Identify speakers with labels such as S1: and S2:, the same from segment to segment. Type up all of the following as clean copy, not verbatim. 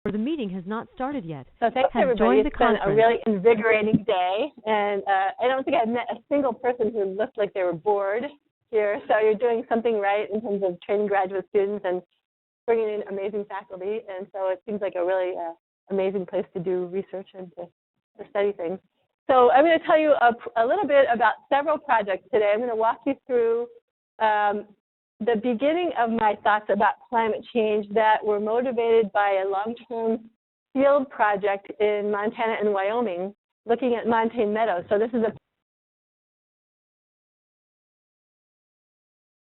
S1: or the meeting has not started yet.
S2: So thanks everybody. It's been a really invigorating day, and I don't think I've met a single person who looked like they were bored here. So you're doing something right in terms of training graduate students and bringing in amazing faculty, and so it seems like a really amazing place to do research and to study things. So I'm going to tell you a little bit about several projects today. I'm going to walk you through the beginning of my thoughts about climate change that were motivated by a long-term field project in Montana and Wyoming looking at montane meadows. So this is a...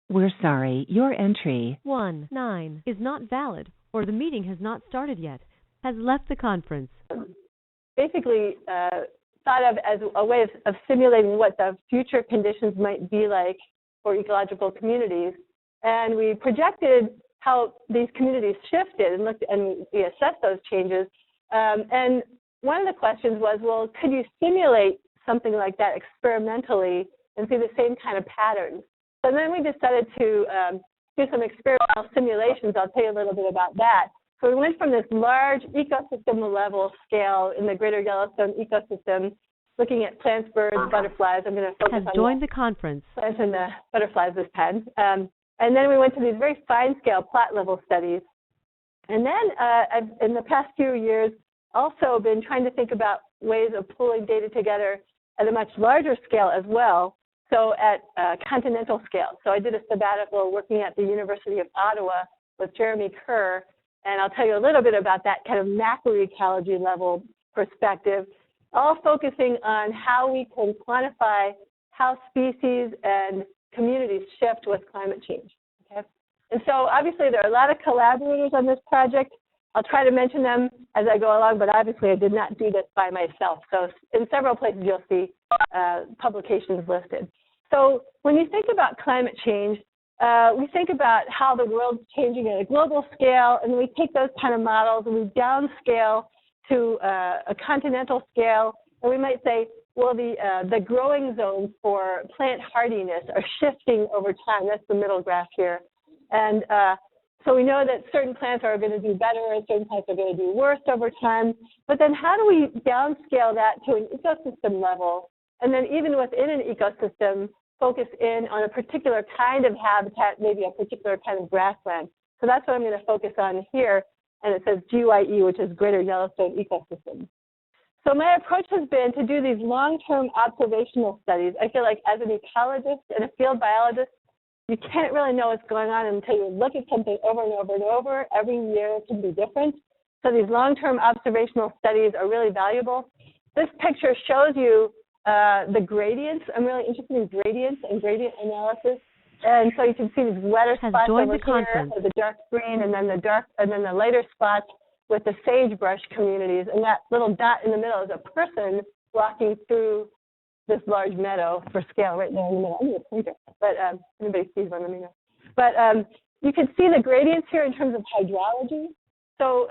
S1: We're sorry, your entry 19 is not valid, or the meeting has not started yet, has left the conference.
S2: Basically thought of as a way of simulating what the future conditions might be like for ecological communities. And we projected how these communities shifted and looked, and we assessed those changes. And one of the questions was, well, could you simulate something like that experimentally and see the same kind of patterns? So then we decided to do some experimental simulations. I'll tell you a little bit about that. So we went from this large ecosystem level scale in the greater Yellowstone ecosystem, looking at plants, birds, butterflies. I'm going to focus on
S1: joined the conference.
S2: Plants and the butterflies this time. And then we went to these very fine-scale plot-level studies. And then I've, in the past few years, also been trying to think about ways of pulling data together at a much larger scale as well, so at continental scale. So I did a sabbatical working at the University of Ottawa with Jeremy Kerr, and I'll tell you a little bit about that kind of macroecology level perspective, all focusing on how we can quantify how species and communities shift with climate change. Okay? And so obviously there are a lot of collaborators on this project. I'll try to mention them as I go along, but obviously I did not do this by myself. So in several places you'll see publications listed. So when you think about climate change, we think about how the world's changing at a global scale, and we take those kind of models and we downscale to a continental scale, and we might say, well, the growing zones for plant hardiness are shifting over time. That's the middle graph here. And so we know that certain plants are going to do better and certain plants are going to do worse over time. But then how do we downscale that to an ecosystem level? And then even within an ecosystem, focus in on a particular kind of habitat, maybe a particular kind of grassland. So that's what I'm going to focus on here. And it says GYE, which is Greater Yellowstone Ecosystem. So my approach has been to do these long-term observational studies. I feel like as an ecologist and a field biologist, you can't really know what's going on until you look at something over and over and over. Every year it can be different. So these long-term observational studies are really valuable. This picture shows you the gradients. I'm really interested in gradients and gradient analysis. And so you can see these wetter spots over here, the dark green, and then the lighter spots with the sagebrush communities, and that little dot in the middle is a person walking through this large meadow for scale right there in the middle. I'm going to point it, but if anybody sees one, let me know. But you can see the gradients here in terms of hydrology. So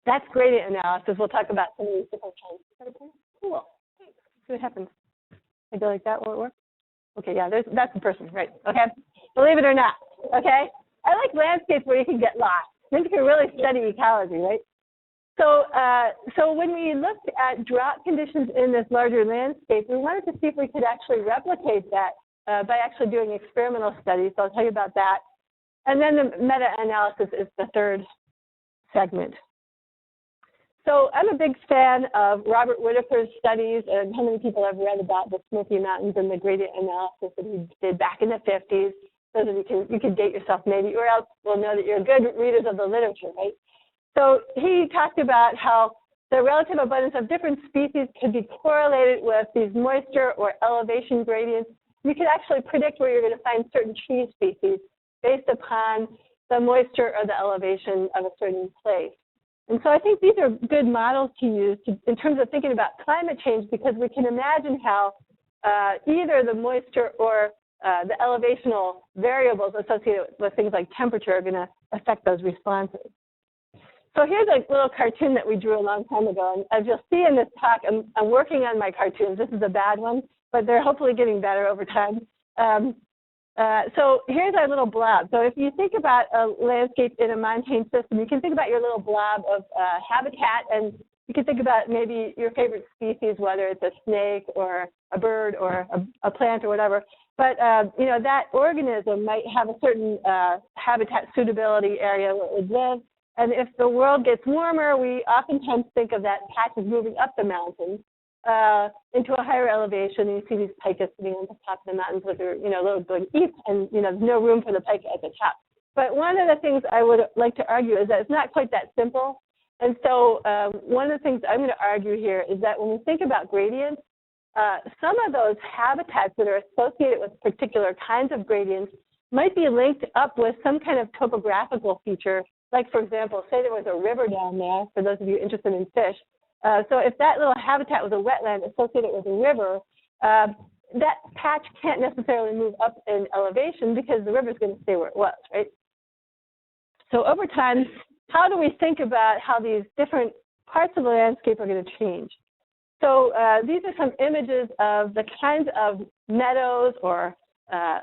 S2: that's gradient analysis. We'll talk about some of these different kinds. Cool. Thanks. See what happens. I go like that. Will it work? Okay, yeah, that's the person, right? Okay. Believe it or not. Okay. I like landscapes where you can get lost. Then you can really study ecology, right? So, so when we looked at drought conditions in this larger landscape, we wanted to see if we could actually replicate that by actually doing experimental studies. So I'll tell you about that. And then the meta-analysis is the third segment. So I'm a big fan of Robert Whitaker's studies, and how many people have read about the Smoky Mountains and the gradient analysis that he did back in the 50s. So that you can date yourself maybe, or else we'll know that you're good readers of the literature, right? So he talked about how the relative abundance of different species could be correlated with these moisture or elevation gradients. You can actually predict where you're going to find certain tree species based upon the moisture or the elevation of a certain place. And so I think these are good models to use in terms of thinking about climate change, because we can imagine how either the moisture or the elevational variables associated with things like temperature are going to affect those responses. So here's a little cartoon that we drew a long time ago. And as you'll see in this talk, I'm working on my cartoons. This is a bad one, but they're hopefully getting better over time. So here's our little blob. So if you think about a landscape in a montane system, you can think about your little blob of habitat, and you can think about maybe your favorite species, whether it's a snake or a bird or a plant or whatever. But you know, that organism might have a certain habitat suitability area where it would live. And if the world gets warmer, we oftentimes think of that patch as moving up the mountains into a higher elevation. And you see these pikas sitting on the top of the mountains with their, you know, little going east, and you know, there's no room for the pika at the top. But one of the things I would like to argue is that it's not quite that simple. And so one of the things I'm going to argue here is that when we think about gradients, some of those habitats that are associated with particular kinds of gradients might be linked up with some kind of topographical feature. Like, for example, say there was a river down there, for those of you interested in fish. So if that little habitat was a wetland associated with a river, that patch can't necessarily move up in elevation because the river is going to stay where it was, right? So over time, how do we think about how these different parts of the landscape are going to change? So these are some images of the kinds of meadows or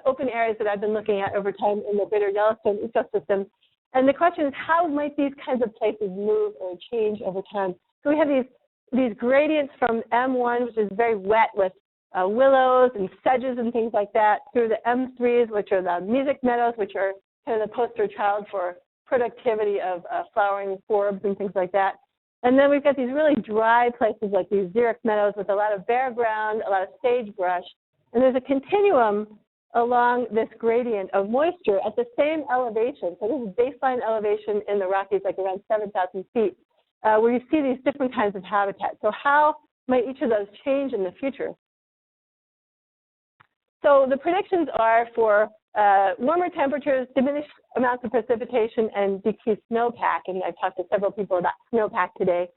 S2: open areas that I've been looking at over time in the Greater Yellowstone ecosystem. And the question is, how might these kinds of places move or change over time? So we have these gradients from M1, which is very wet with willows and sedges and things like that, through the M3s, which are the mesic meadows, which are kind of the poster child for productivity of flowering forbs and things like that. And then we've got these really dry places like these xeric meadows with a lot of bare ground, a lot of sagebrush. And there's a continuum along this gradient of moisture at the same elevation. So this is baseline elevation in the Rockies, like around 7,000 feet, where you see these different kinds of habitats. So how might each of those change in the future? So the predictions are for warmer temperatures, diminished amounts of precipitation, and decreased snowpack. And I've talked to several people about snowpack today,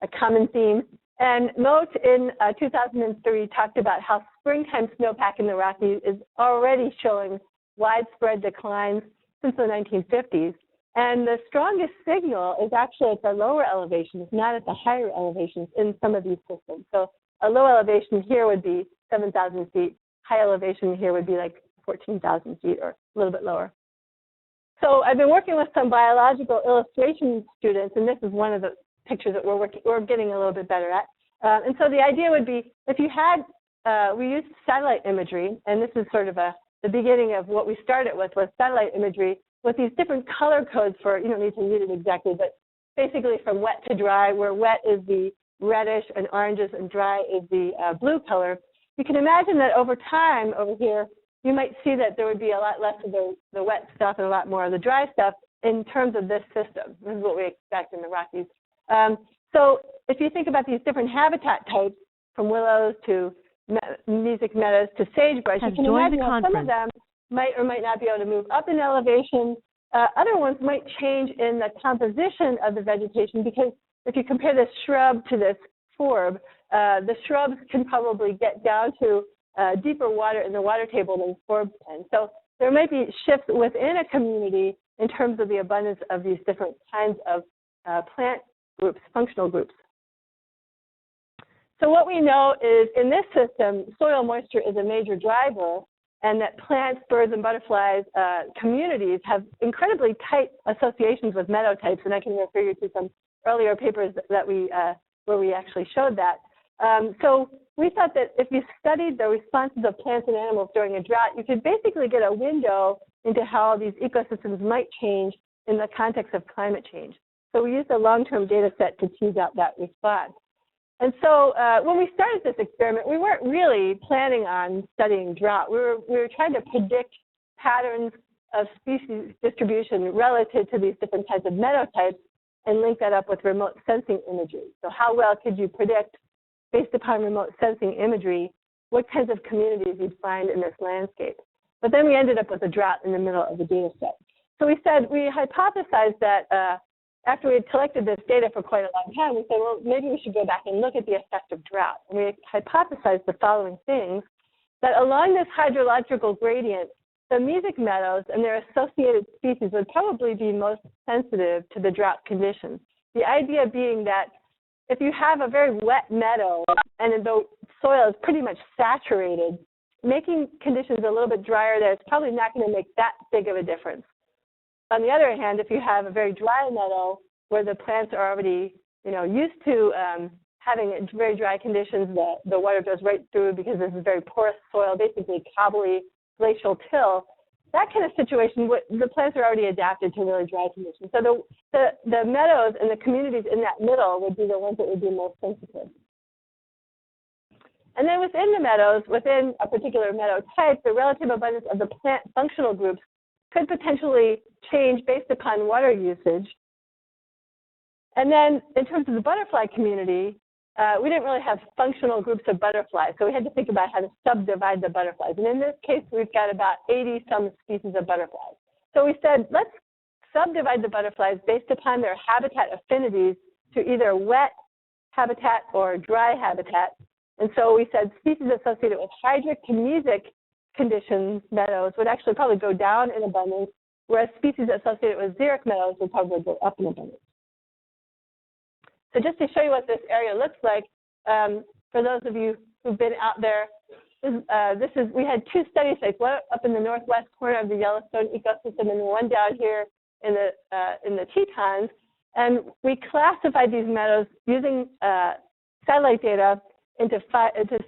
S2: a common theme. And Moat in 2003 talked about how springtime snowpack in the Rockies is already showing widespread declines since the 1950s. And the strongest signal is actually at the lower elevations, not at the higher elevations in some of these systems. So a low elevation here would be 7,000 feet. High elevation here would be like 14,000 feet or a little bit lower. So I've been working with some biological illustration students, and this is one of the pictures that we're getting a little bit better at. And so the idea would be, if you had, we used satellite imagery, and this is sort of the beginning of what we started with was satellite imagery with these different color codes for, you don't need to read it exactly, but basically from wet to dry, where wet is the reddish and oranges and dry is the blue color. You can imagine that over time over here, you might see that there would be a lot less of the wet stuff and a lot more of the dry stuff in terms of this system. This is what we expect in the Rockies. So if you think about these different habitat types, from willows to mesic meadows to sagebrush, you can imagine how some of them might or might not be able to move up in elevation. Other ones might change in the composition of the vegetation, because if you compare this shrub to this forb, the shrubs can probably get down to deeper water in the water table than forbs can. So there might be shifts within a community in terms of the abundance of these different kinds of plant groups, functional groups. So what we know is in this system, soil moisture is a major driver, and that plants, birds, and butterflies communities have incredibly tight associations with meadow types, and I can refer you to some earlier papers that where we actually showed that. So we thought that if you studied the responses of plants and animals during a drought, you could basically get a window into how these ecosystems might change in the context of climate change. So we used a long-term data set to tease out that response. And so when we started this experiment, we weren't really planning on studying drought. We were trying to predict patterns of species distribution relative to these different types of meadow types and link that up with remote sensing imagery. So how well could you predict, based upon remote sensing imagery, what kinds of communities you'd find in this landscape? But then we ended up with a drought in the middle of the data set. So we hypothesized that after we had collected this data for quite a long time, we said, well, maybe we should go back and look at the effect of drought. And we hypothesized the following things, that along this hydrological gradient, the mesic meadows and their associated species would probably be most sensitive to the drought conditions. The idea being that if you have a very wet meadow and the soil is pretty much saturated, making conditions a little bit drier there, it's probably not going to make that big of a difference. On the other hand, if you have a very dry meadow where the plants are already, used to having very dry conditions, the water goes right through because this is very porous soil, basically cobbly glacial till, that kind of situation, the plants are already adapted to really dry conditions. So the meadows and the communities in that middle would be the ones that would be most sensitive. And then within the meadows, within a particular meadow type, the relative abundance of the plant functional groups could potentially change based upon water usage. And then in terms of the butterfly community, we didn't really have functional groups of butterflies, so we had to think about how to subdivide the butterflies. And in this case, we've got about 80-some species of butterflies. So we said, let's subdivide the butterflies based upon their habitat affinities to either wet habitat or dry habitat. And so we said species associated with hydric to mesic conditions, meadows, would actually probably go down in abundance, whereas species associated with xeric meadows would probably go up in abundance. So just to show you what this area looks like, for those of you who've been out there, we had two study sites, one up in the northwest corner of the Yellowstone ecosystem and one down here in the Tetons. And we classified these meadows using satellite data into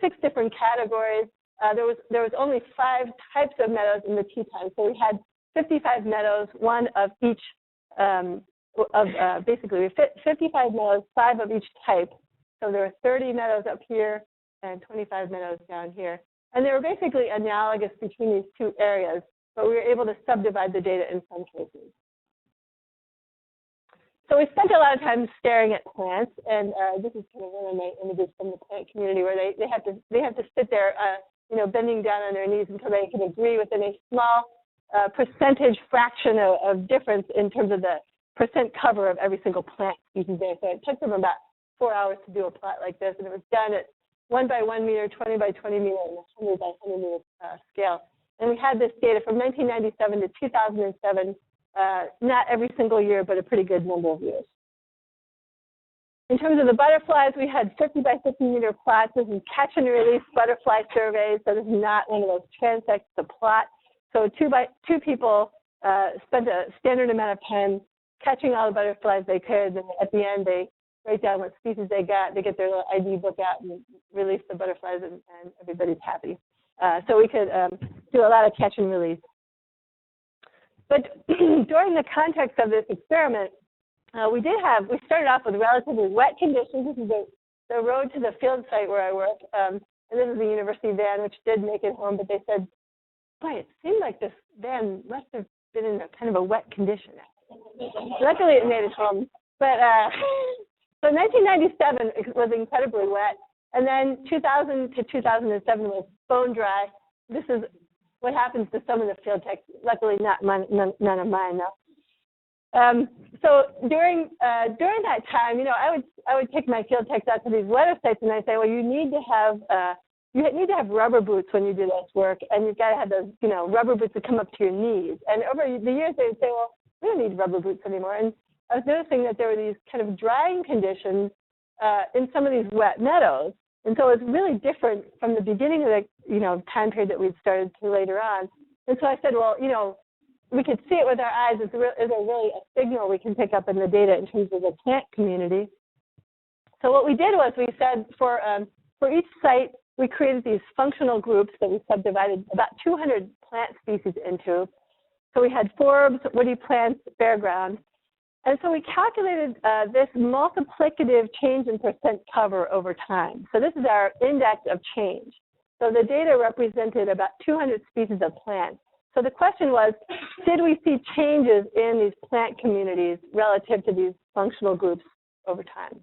S2: 6 different categories. There was only 5 types of meadows in the Tetons. So we had 55 meadows, one of each basically, we fit 55 meadows, 5 of each type. So there were 30 meadows up here and 25 meadows down here. And they were basically analogous between these 2 areas, but we were able to subdivide the data in some cases. So we spent a lot of time staring at plants, and this is kind of one of my images from the plant community where they have to sit there, bending down on their knees until they can agree within a small percentage fraction of difference in terms of the percent cover of every single plant species there. So it took them about 4 hours to do a plot like this, and it was done at 1 by 1 meter, 20 by 20 meter, and 100 by 100 meter scale. And we had this data from 1997 to 2007, not every single year, but a pretty good number of years. In terms of the butterflies, we had 50 by 50 meter plots. This is catch and release butterfly surveys, so this is not one of those transects, it's a plot. So two people spent a standard amount of time catching all the butterflies they could, and at the end they write down what species they got. They get their little ID book out and release the butterflies, and everybody's happy. So we could do a lot of catch and release. But during the context of this experiment, we started off with relatively wet conditions. This is the road to the field site where I work, and this is the university van, which did make it home, but they said, boy, it seemed like this van must have been in a kind of a wet condition. Luckily, it made it home. But so 1997 was incredibly wet, and then 2000 to 2007 was bone dry. This is what happens to some of the field techs. Luckily, none of mine, though. So during that time, I would take my field techs out to these wetter sites, and I'd say, well, you need to have rubber boots when you do this work, and you've got to have those, rubber boots that come up to your knees. And over the years, they would say, well, we don't need rubber boots anymore. And I was noticing that there were these kind of drying conditions in some of these wet meadows. And so it's really different from the beginning of the, time period that we'd started to later on. And so I said, well, we could see it with our eyes. Is there really a signal we can pick up in the data in terms of the plant community? So what we did was we said for each site, we created these functional groups that we subdivided about 200 plant species into. So we had forbs, woody plants, bare ground. And so we calculated this multiplicative change in percent cover over time. So this is our index of change. So the data represented about 200 species of plants. So the question was, did we see changes in these plant communities relative to these functional groups over time?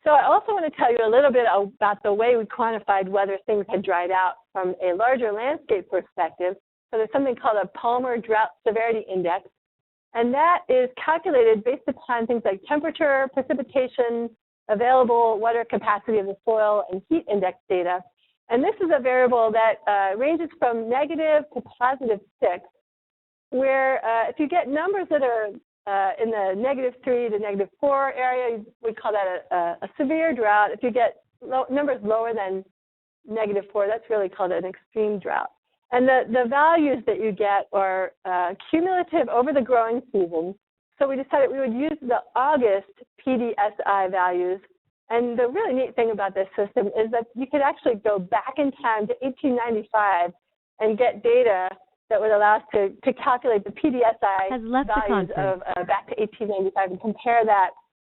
S2: So I also want to tell you a little bit about the way we quantified whether things had dried out from a larger landscape perspective. So there's something called a Palmer Drought Severity Index, and that is calculated based upon things like temperature, precipitation, available water capacity of the soil, and heat index data. And this is a variable that ranges from negative to +6, where if you get numbers that are in the -3 to -4 area, we call that a severe drought. If you get numbers lower than -4. That's really called an extreme drought. And the values that you get are cumulative over the growing season. So we decided we would use the August PDSI values. And the really neat thing about this system is that you could actually go back in time to 1895 and get data that would allow us to calculate the PDSI values of back to 1895 and compare that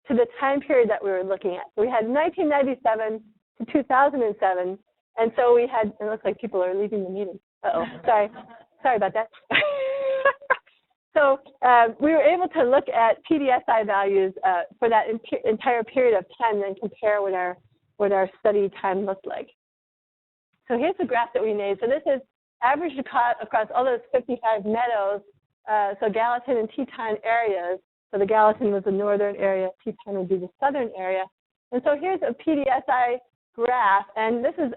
S2: to the time period that we were looking at. So we had 1997 to 2007, and so we had, it looks like people are leaving the meeting. Uh-oh, sorry about that. So we were able to look at PDSI values for that entire period of time and then compare what our study time looked like. So here's the graph that we made. So this is averaged across all those 55 meadows, so Gallatin and Teton areas. So the Gallatin was the northern area, Teton would be the southern area. And so here's a PDSI graph, and this is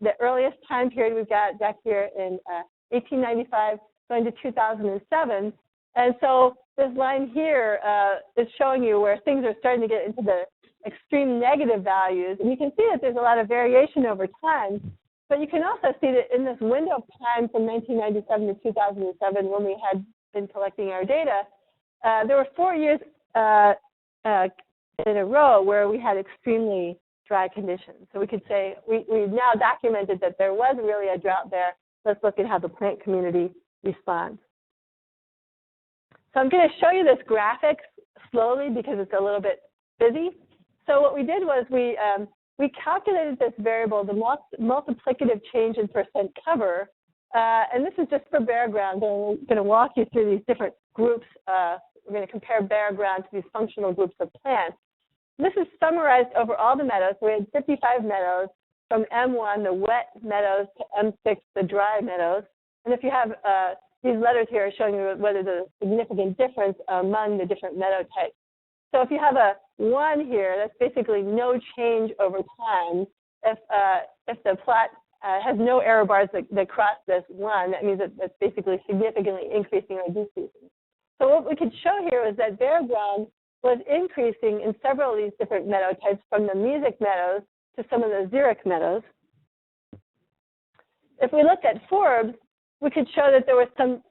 S2: the earliest time period we've got back here in 1895 going to 2007. And so this line here is showing you where things are starting to get into the extreme negative values. And you can see that there's a lot of variation over time. But you can also see that in this window of time from 1997 to 2007, when we had been collecting our data, there were 4 years in a row where we had extremely dry conditions. So we could say we've now documented that there was really a drought there. Let's look at how the plant community responds. So I'm going to show you this graphic slowly because it's a little bit busy. So what we did was we calculated this variable, the multiplicative change in percent cover, and this is just for bare ground. I'm going to walk you through these different groups. We're going to compare bare ground to these functional groups of plants. This is summarized over all the meadows. We had 55 meadows from M1, the wet meadows, to M6, the dry meadows. And if you have these letters here are showing you whether there's a significant difference among the different meadow types. So if you have a 1 here, that's basically no change over time. If the plot has no error bars that cross this 1, that means that that's basically significantly increasing or decreasing. So what we could show here is that bare ground was increasing in several of these different meadow types, from the mesic meadows to some of the xeric meadows. If we looked at forbs, we could show that there were some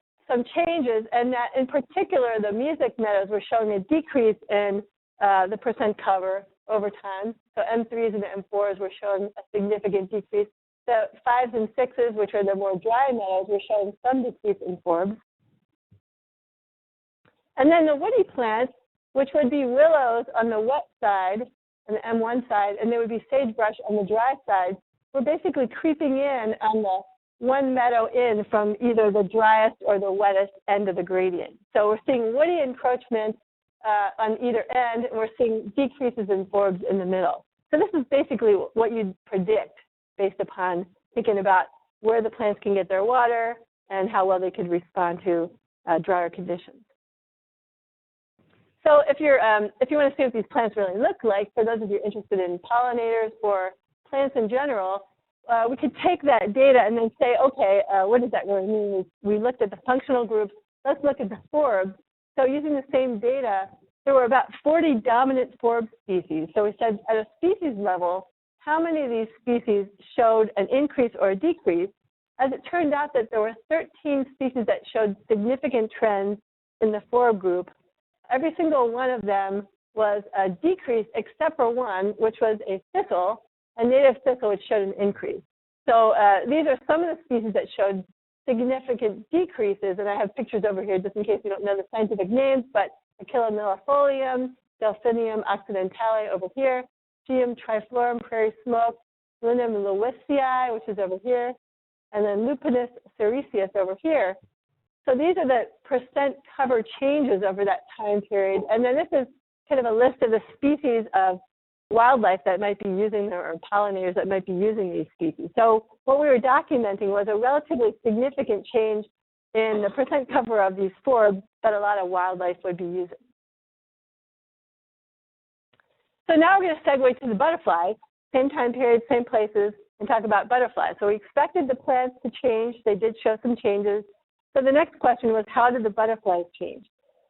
S2: changes, and that in particular the mesic meadows were showing a decrease in the percent cover over time. So M3s and M4s were showing a significant decrease. The 5s and 6s, which are the more dry meadows, were showing some decrease in forbs. And then the woody plants, which would be willows on the wet side, on the M1 side, and there would be sagebrush on the dry side, were basically creeping in on the one meadow in from either the driest or the wettest end of the gradient. So we're seeing woody encroachment on either end, and we're seeing decreases in forbs in the middle. So this is basically what you'd predict based upon thinking about where the plants can get their water and how well they could respond to drier conditions. So if you want to see what these plants really look like, for those of you interested in pollinators or plants in general, we could take that data and then say, okay, what does that really mean? We looked at the functional groups. Let's look at the forbs. So using the same data, there were about 40 dominant forb species. So we said at a species level, how many of these species showed an increase or a decrease? As it turned out that there were 13 species that showed significant trends in the forb group. Every single one of them was a decrease except for one, which was a thistle, a native thistle, which showed an increase. So these are some of the species that showed significant decreases, and I have pictures over here just in case you don't know the scientific names, but Achilla millefolium, Delphinium occidentale over here, Geum triflorum, prairie smoke, Linum lewisii, which is over here, and then Lupinus sericius over here. So these are the percent cover changes over that time period. And then this is kind of a list of the species of wildlife that might be using them, or pollinators that might be using these species. So what we were documenting was a relatively significant change in the percent cover of these forbs that a lot of wildlife would be using. So now we're going to segue to the butterflies, same time period, same places, and talk about butterflies. So we expected the plants to change. They did show some changes. So the next question was, how did the butterflies change?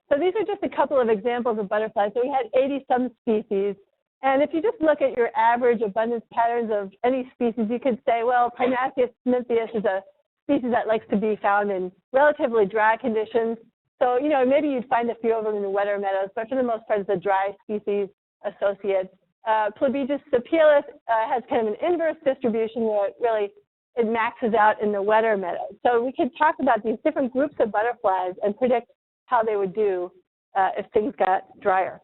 S2: So these are just a couple of examples of butterflies. So we had 80-some species, And if you just look at your average abundance patterns of any species, you could say, well, Parnassus nymphaeus is a species that likes to be found in relatively dry conditions. So, you know, maybe you'd find a few of them in the wetter meadows, but for the most part, it's a dry species associate. Plebeius subtilis has kind of an inverse distribution where it maxes out in the wetter meadows. So we could talk about these different groups of butterflies and predict how they would do if things got drier.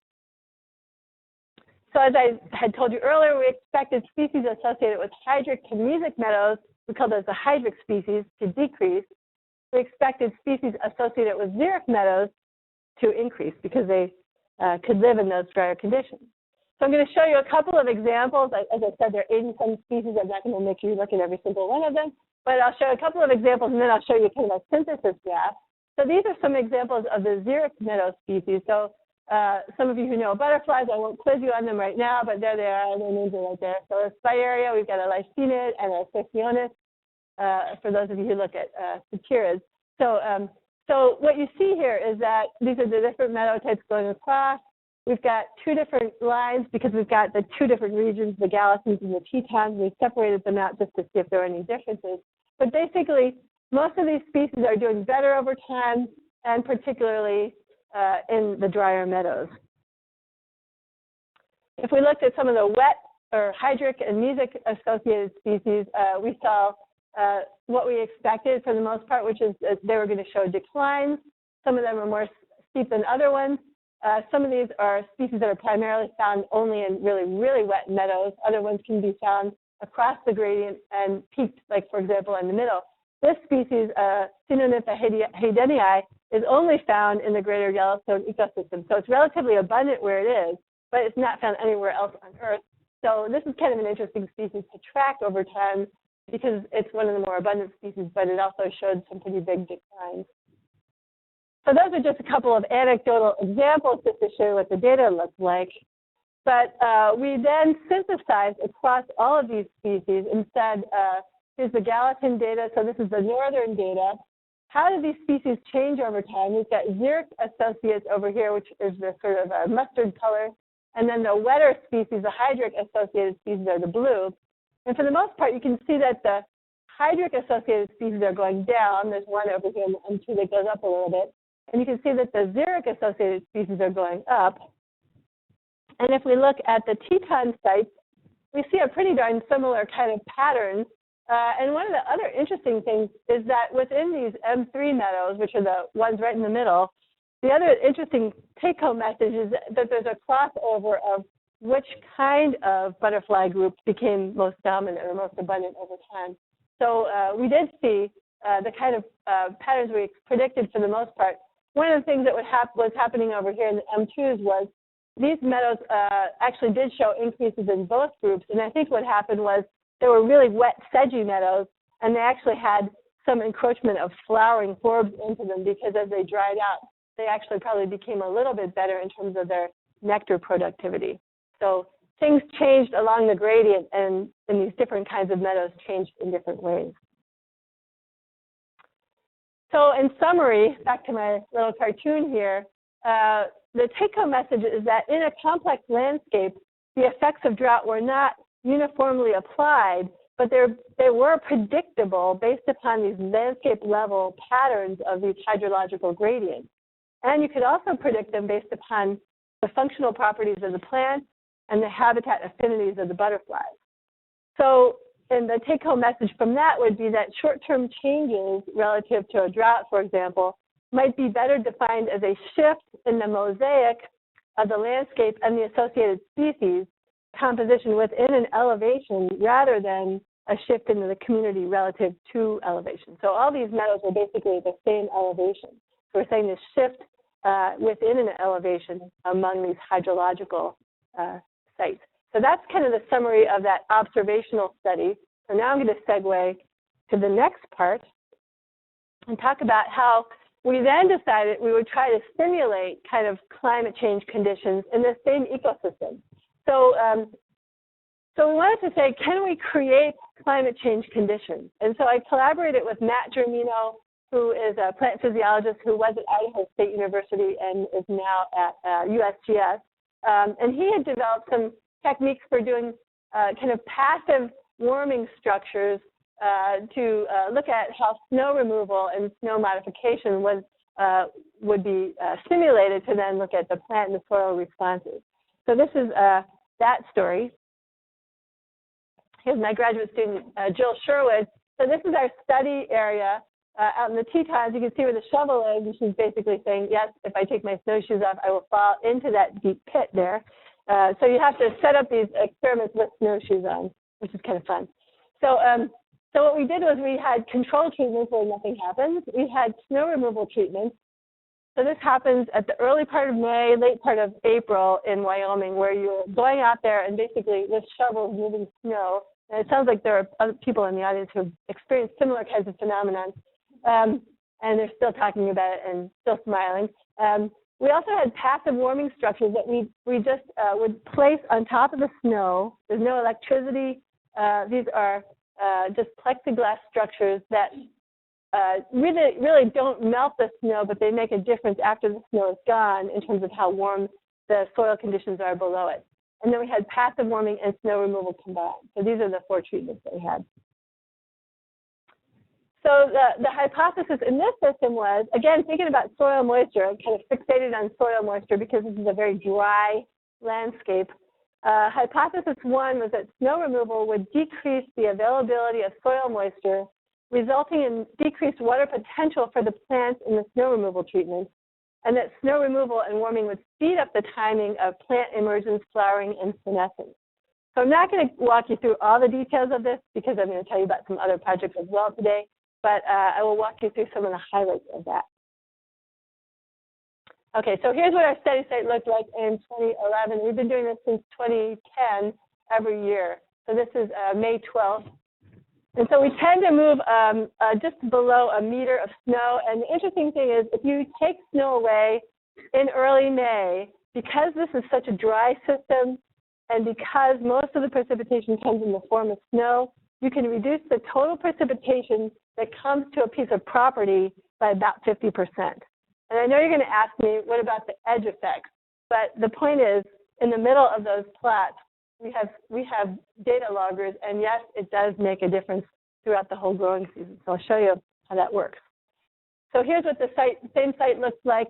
S2: So as I had told you earlier, we expected species associated with hydric to mesic meadows, we call those the hydric species, to decrease. We expected species associated with xeric meadows to increase because they could live in those drier conditions. So I'm going to show you a couple of examples. As I said, there are 80-some species. I'm not going to make you look at every single one of them, but I'll show you a couple of examples, and then I'll show you kind of a synthesis graph. So these are some examples of the xeric meadow species. So some of you who know butterflies, I won't quiz you on them right now, but there they are. Their names are right there. So a Spirea, we've got a Lycinid and a Sectionis, for those of you who look at Satyrids. So what you see here is that these are the different meadow types going across. We've got two different lines because we've got the two different regions, the Gallicins and the Tetons. We separated them out just to see if there were any differences. But basically, most of these species are doing better over time, and particularly in the drier meadows. If we looked at some of the wet or hydric and mesic associated species, we saw what we expected for the most part, which is that they were going to show declines. Some of them are more steep than other ones. Some of these are species that are primarily found only in really, really wet meadows. Other ones can be found across the gradient and peaked, like, for example, in the middle. This species, Synonympha haydenii, is only found in the greater Yellowstone ecosystem. So it's relatively abundant where it is, but it's not found anywhere else on Earth. So this is kind of an interesting species to track over time because it's one of the more abundant species, but it also showed some pretty big declines. So those are just a couple of anecdotal examples just to show you what the data looks like. But we then synthesized across all of these species and said, here's the Gallatin data. So this is the northern data. How do these species change over time? We've got xeric associates over here, which is the sort of mustard color. And then the wetter species, the hydric associated species, are the blue. And for the most part, you can see that the hydric associated species are going down. There's one over here in M2 that goes up a little bit. And you can see that the xeric associated species are going up. And if we look at the Teton sites, we see a pretty darn similar kind of pattern. And one of the other interesting things is that within these M3 meadows, which are the ones right in the middle, the other interesting take-home message is that there's a crossover of which kind of butterfly group became most dominant or most abundant over time. So we did see the kind of patterns we predicted for the most part. One of the things that was happening over here in the M2s was these meadows actually did show increases in both groups. And I think what happened was there were really wet, sedgy meadows, and they actually had some encroachment of flowering forbs into them because as they dried out, they actually probably became a little bit better in terms of their nectar productivity. So things changed along the gradient, and these different kinds of meadows changed in different ways. So in summary, back to my little cartoon here, the take-home message is that in a complex landscape, the effects of drought were not uniformly applied, but they were predictable based upon these landscape-level patterns of these hydrological gradients. And you could also predict them based upon the functional properties of the plant and the habitat affinities of the butterflies. So, and the take-home message from that would be that short-term changes relative to a drought, for example, might be better defined as a shift in the mosaic of the landscape and the associated species composition within an elevation rather than a shift into the community relative to elevation. So all these meadows are basically the same elevation. So we're saying this shift within an elevation among these hydrological sites. So that's kind of the summary of that observational study. So now I'm going to segue to the next part and talk about how we then decided we would try to simulate kind of climate change conditions in the same ecosystem. So, so we wanted to say, can we create climate change conditions? And so I collaborated with Matt Germino, who is a plant physiologist who was at Idaho State University and is now at USGS. And he had developed some techniques for doing kind of passive warming structures to look at how snow removal and snow modification would be simulated to then look at the plant and the soil responses. So this is that story. Here's my graduate student, Jill Sherwood. So this is our study area out in the Tetons. You can see where the shovel is, and she's basically saying, yes, if I take my snowshoes off, I will fall into that deep pit there. So you have to set up these experiments with snowshoes on, which is kind of fun. So, so what we did was we had control treatments where nothing happens. We had snow removal treatments. So this happens at the early part of May, late part of April in Wyoming, where you're going out there and basically with shovels moving snow. And it sounds like there are other people in the audience who have experienced similar kinds of phenomenon, and they're still talking about it and still smiling. We also had passive warming structures that we just would place on top of the snow. There's no electricity. These are just plexiglass structures that really don't melt the snow, but they make a difference after the snow is gone in terms of how warm the soil conditions are below it. And then we had passive warming and snow removal combined. So these are the 4 treatments that we had. So the hypothesis in this system was, again, thinking about soil moisture, I'm kind of fixated on soil moisture because this is a very dry landscape. Hypothesis 1 was that snow removal would decrease the availability of soil moisture, resulting in decreased water potential for the plants in the snow removal treatment, and that snow removal and warming would speed up the timing of plant emergence, flowering, and senescence. So I'm not going to walk you through all the details of this because I'm going to tell you about some other projects as well today, but I will walk you through some of the highlights of that. Okay, so here's what our study site looked like in 2011. We've been doing this since 2010 every year. So this is May 12th. And so we tend to move just below a meter of snow. And the interesting thing is if you take snow away in early May, because this is such a dry system and because most of the precipitation comes in the form of snow, you can reduce the total precipitation that comes to a piece of property by about 50%. And I know you're going to ask me, what about the edge effects? But the point is, in the middle of those plots, we have data loggers, and yes, it does make a difference throughout the whole growing season. So I'll show you how that works. So here's what the same site looks like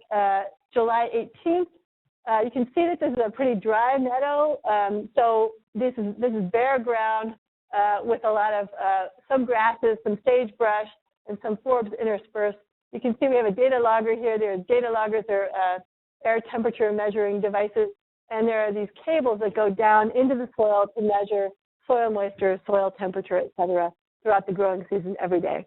S2: July 18th. You can see that this is a pretty dry meadow. So this is bare ground with a lot of some grasses, some sagebrush, and some forbs interspersed. You can see we have a data logger here. There are data loggers, they're air temperature measuring devices, and there are these cables that go down into the soil to measure soil moisture, soil temperature, et cetera, throughout the growing season every day.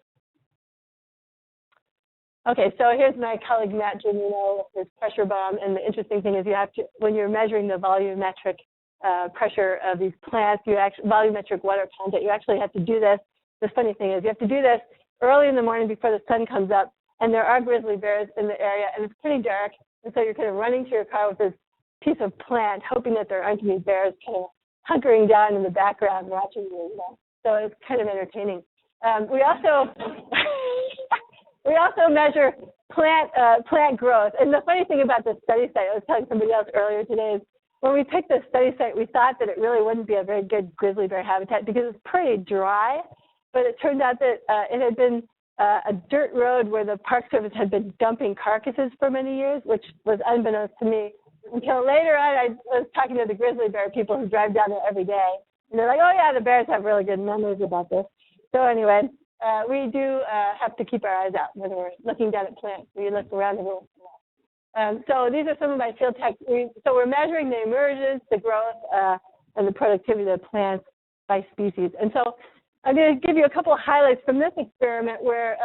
S2: Okay, so here's my colleague Matt Giannino with his pressure bomb, and the interesting thing is you have to, when you're measuring the volumetric pressure of these plants, volumetric water content, you actually have to do this. The funny thing is you have to do this early in the morning before the sun comes up, and there are grizzly bears in the area, and it's pretty dark, and so you're kind of running to your car with this piece of plant, hoping that there aren't any bears kind of hunkering down in the background watching you. So it's kind of entertaining. We also measure plant growth. And the funny thing about this study site, I was telling somebody else earlier today, is when we picked this study site, we thought that it really wouldn't be a very good grizzly bear habitat because it's pretty dry. But it turned out that it had been a dirt road where the Park Service had been dumping carcasses for many years, which was unbeknownst to me. Until later on, I was talking to the grizzly bear people who drive down there every day. And they're like, oh, yeah, the bears have really good memories about this. So anyway, we do have to keep our eyes out when we're looking down at plants. We look around the room. So these are some of my field tech. So we're measuring the emergence, the growth, and the productivity of the plants by species. And so I'm going to give you a couple of highlights from this experiment where,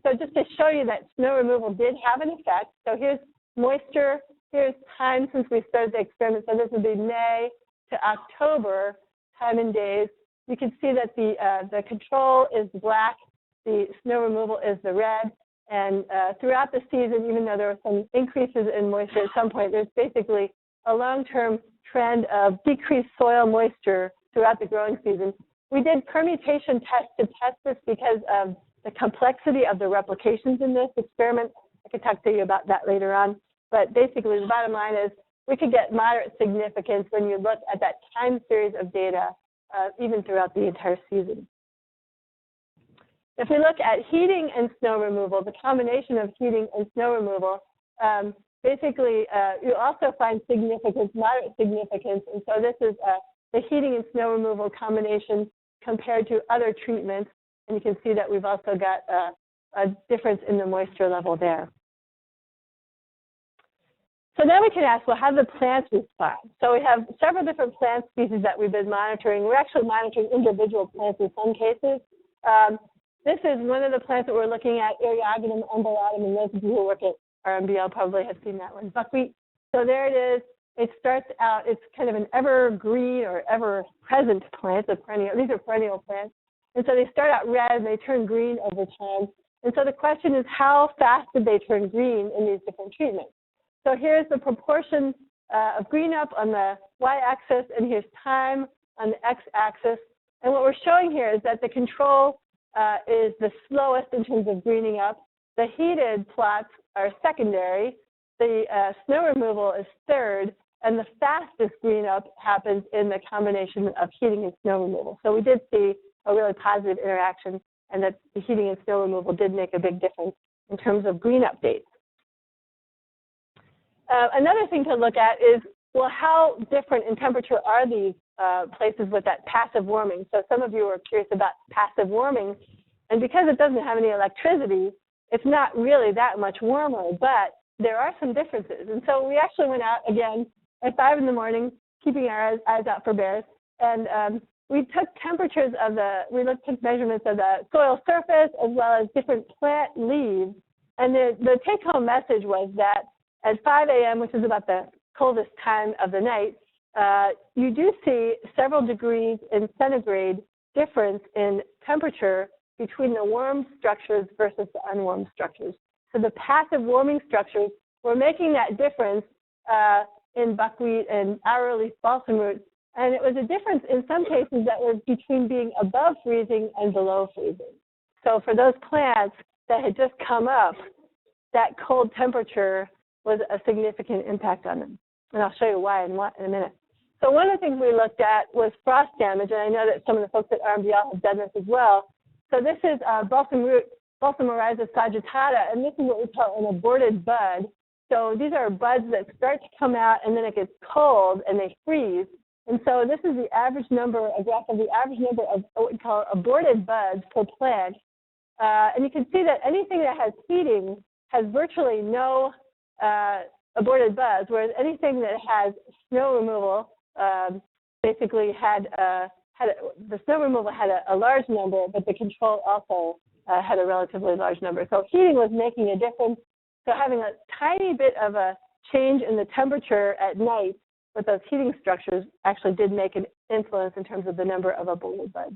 S2: so just to show you that snow removal did have an effect. So here's moisture. Here's time since we started the experiment. So this would be May to October, time in days. You can see that the control is black, the snow removal is the red, and throughout the season, even though there were some increases in moisture at some point, there's basically a long-term trend of decreased soil moisture throughout the growing season. We did permutation tests to test this because of the complexity of the replications in this experiment. I could talk to you about that later on. But basically, the bottom line is we could get moderate significance when you look at that time series of data, even throughout the entire season. If we look at heating and snow removal, the combination of heating and snow removal, basically you also find significance, moderate significance, and so this is the heating and snow removal combination compared to other treatments, and you can see that we've also got a difference in the moisture level there. So now we can ask, well, how do the plants respond? So we have several different plant species that we've been monitoring. We're actually monitoring individual plants in some cases. This is one of the plants that we're looking at, Eriogonum undulatum, and those of you who work at RMBL probably have seen that one, buckwheat. So there it is. It starts out, it's kind of an evergreen or ever-present plant. These are perennial plants. And so they start out red and they turn green over time. And so the question is, how fast did they turn green in these different treatments? So here's the proportion of green up on the y-axis, and here's time on the x-axis. And what we're showing here is that the control is the slowest in terms of greening up. The heated plots are secondary. The snow removal is third, and the fastest green up happens in the combination of heating and snow removal. So we did see a really positive interaction, and that the heating and snow removal did make a big difference in terms of green up dates. Another thing to look at is, well, how different in temperature are these places with that passive warming? So some of you are curious about passive warming, and because it doesn't have any electricity, it's not really that much warmer, but there are some differences. And so we actually went out again at 5 in the morning, keeping our eyes out for bears, and we took temperatures of took measurements of the soil surface as well as different plant leaves, and the take-home message was that at 5 a.m., which is about the coldest time of the night, you do see several degrees in centigrade difference in temperature between the warm structures versus the unwarmed structures. So the passive warming structures were making that difference in buckwheat and arrowleaf balsam root, and it was a difference in some cases that was between being above freezing and below freezing. So for those plants that had just come up, that cold temperature was a significant impact on them. And I'll show you why in a minute. So one of the things we looked at was frost damage, and I know that some of the folks at RMBL have done this as well. So this is balsam root, Balsam oryza sagittata, and this is what we call an aborted bud. So these are buds that start to come out, and then it gets cold, and they freeze. And so this is the average number, a graph of the average number of what we call aborted buds per plant. And you can see that anything that has heating has virtually no aborted buds, whereas anything that has snow removal basically the snow removal had a large number, but the control also had a relatively large number. So heating was making a difference. So having a tiny bit of a change in the temperature at night with those heating structures actually did make an influence in terms of the number of aborted buds.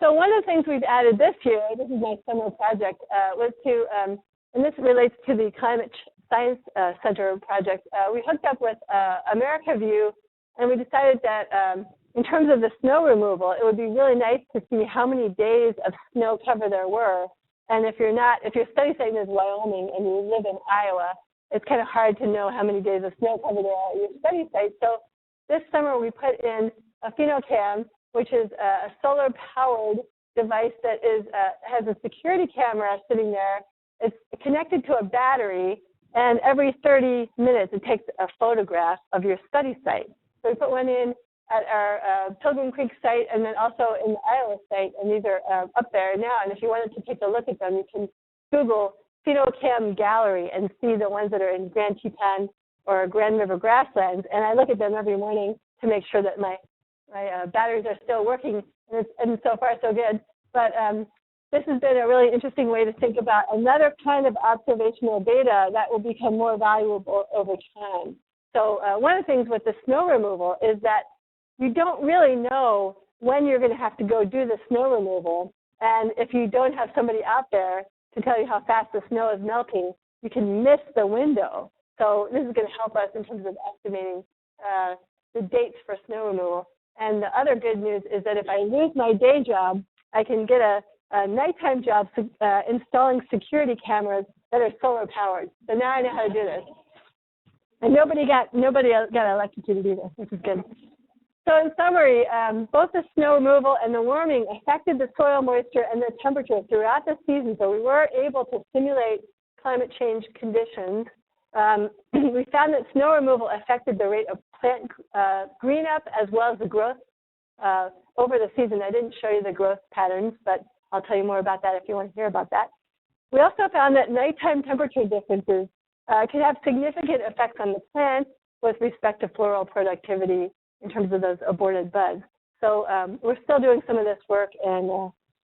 S2: So one of the things we've added this year, this is my summer project, was to, and this relates to the Climate Science Center project, we hooked up with America View, and we decided that in terms of the snow removal, it would be really nice to see how many days of snow cover there were. And if your study site is Wyoming and you live in Iowa, it's kind of hard to know how many days of snow cover there are at your study site. So this summer we put in a PhenoCam, which is a solar-powered device that has a security camera sitting there. It's connected to a battery, and every 30 minutes it takes a photograph of your study site. So we put one in at our Pilgrim Creek site and then also in the Iowa site, and these are up there now. And if you wanted to take a look at them, you can Google PhenoCam Gallery and see the ones that are in Grand Teton or Grand River grasslands. And I look at them every morning to make sure that my batteries are still working, and so far so good. But this has been a really interesting way to think about another kind of observational data that will become more valuable over time. So one of the things with the snow removal is that you don't really know when you're going to have to go do the snow removal. And if you don't have somebody out there to tell you how fast the snow is melting, you can miss the window. So this is going to help us in terms of estimating the dates for snow removal. And the other good news is that if I lose my day job, I can get a nighttime job installing security cameras that are solar powered. So now I know how to do this. And nobody got elected to do this, which is good. So in summary, both the snow removal and the warming affected the soil moisture and the temperature throughout the season. So we were able to simulate climate change conditions. We found that snow removal affected the rate of plant green up as well as the growth over the season. I didn't show you the growth patterns, but I'll tell you more about that if you want to hear about that. We also found that nighttime temperature differences can have significant effects on the plants with respect to floral productivity in terms of those aborted buds. So we're still doing some of this work, and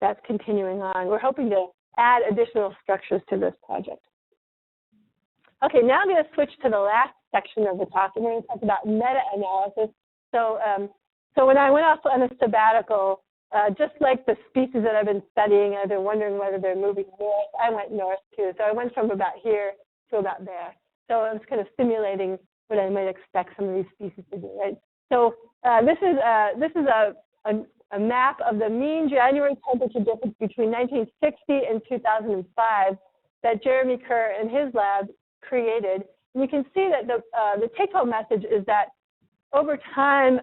S2: that's continuing on. We're hoping to add additional structures to this project. Okay, now I'm going to switch to the last section of the talk, and we're going to talk about meta-analysis. So when I went off on a sabbatical, just like the species that I've been studying, I've been wondering whether they're moving north. I went north too. So I went from about here to about there. So I was kind of simulating what I might expect some of these species to do, right? So this is a map of the mean January temperature difference between 1960 and 2005 that Jeremy Kerr and his lab created. And you can see that the take-home message is that over time,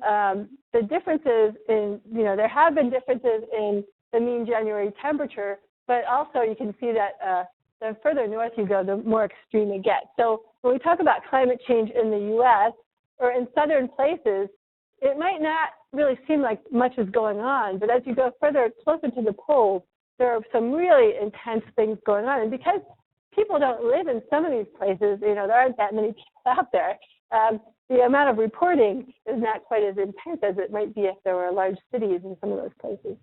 S2: the differences in, there have been differences in the mean January temperature, but also you can see that the further north you go, the more extreme it gets. So when we talk about climate change in the U.S. or in southern places, it might not really seem like much is going on, but as you go further, closer to the poles, there are some really intense things going on. And because people don't live in some of these places, there aren't that many people out there, the amount of reporting is not quite as intense as it might be if there were large cities in some of those places.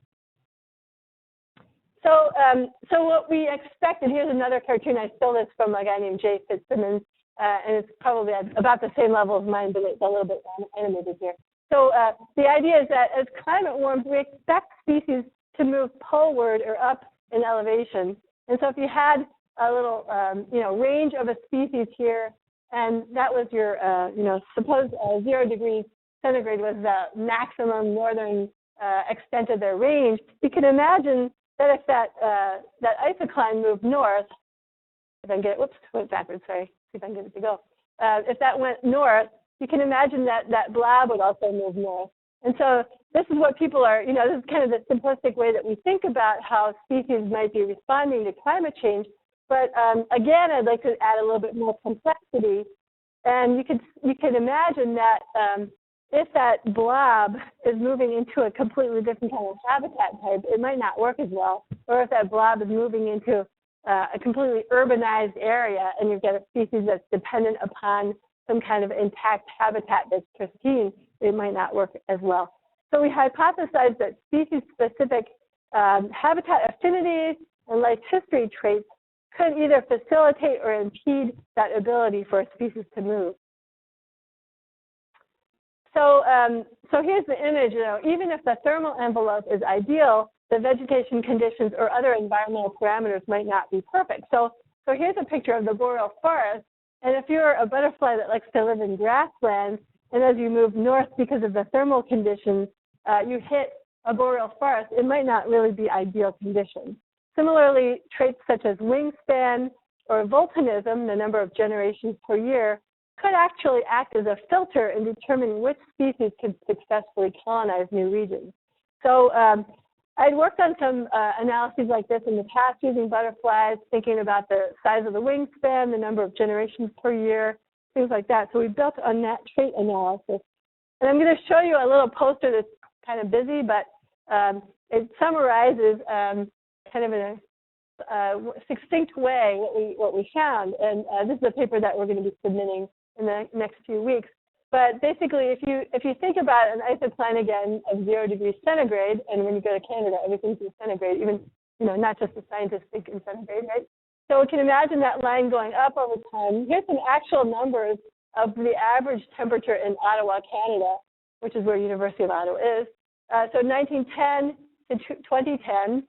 S2: So what we expected, here's another cartoon. I stole this from a guy named Jay Fitzsimmons, and it's probably about the same level as mine, but it's a little bit animated here. So the idea is that as climate warms, we expect species to move poleward or up in elevation. And so if you had a little, range of a species here, and that was your, suppose 0 degrees centigrade was the maximum northern extent of their range, you can imagine that if that isocline moved north, if I can get it, whoops, went backwards, sorry, see if I can get it to go. If that went north, you can imagine that that blob would also move north. And so this is what people are, this is kind of the simplistic way that we think about how species might be responding to climate change. But again, I'd like to add a little bit more complexity. And you can imagine that if that blob is moving into a completely different kind of habitat type, it might not work as well. Or if that blob is moving into a completely urbanized area and you've got a species that's dependent upon some kind of intact habitat that's pristine, it might not work as well. So we hypothesized that species-specific habitat affinities and life history traits could either facilitate or impede that ability for a species to move. So here's the image. Even if the thermal envelope is ideal, the vegetation conditions or other environmental parameters might not be perfect. So here's a picture of the boreal forest. And if you're a butterfly that likes to live in grasslands, and as you move north because of the thermal conditions, you hit a boreal forest, it might not really be ideal conditions. Similarly, traits such as wingspan or volcanism, the number of generations per year, could actually act as a filter in determining which species can successfully colonize new regions. So I'd worked on some analyses like this in the past using butterflies, thinking about the size of the wingspan, the number of generations per year, things like that. So we built on that trait analysis. And I'm going to show you a little poster that's kind of busy, but it summarizes kind of in a succinct way what we found. And this is a paper that we're going to be submitting in the next few weeks. But basically, if you think about an isocline again of 0 degrees centigrade, and when you go to Canada, everything's in centigrade, even not just the scientists think in centigrade, right? So we can imagine that line going up over time. Here's some actual numbers of the average temperature in Ottawa, Canada, which is where University of Ottawa is. So 1910 to 2010.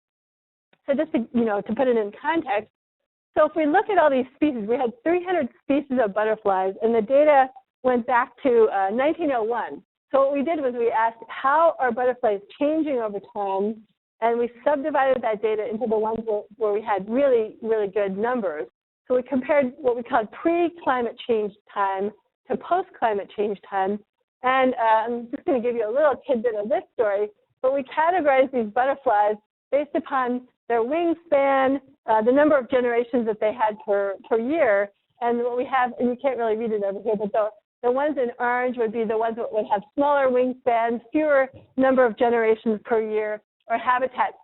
S2: So just to put it in context, so if we look at all these species, we had 300 species of butterflies, and the data went back to 1901. So what we did was we asked, how are butterflies changing over time? And we subdivided that data into the ones where we had really, really good numbers. So we compared what we called pre-climate change time to post-climate change time. And I'm just going to give you a little tidbit of this story, but we categorized these butterflies based upon their wingspan, the number of generations that they had per year. And what we have, and you can't really read it over here, but the ones in orange would be the ones that would have smaller wingspans, fewer number of generations per year, or habitat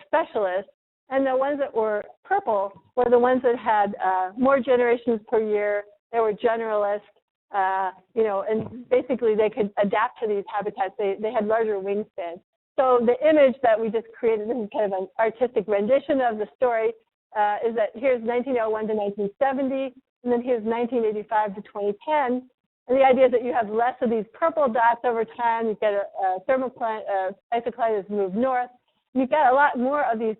S2: specialists. And the ones that were purple were the ones that had more generations per year. They were generalists, and basically they could adapt to these habitats. They had larger wingspans. So the image that we just created, this is kind of an artistic rendition of the story, is that here's 1901 to 1970, and then here's 1985 to 2010. And the idea is that you have less of these purple dots over time. You get a isocline has moved north. And you've got a lot more of these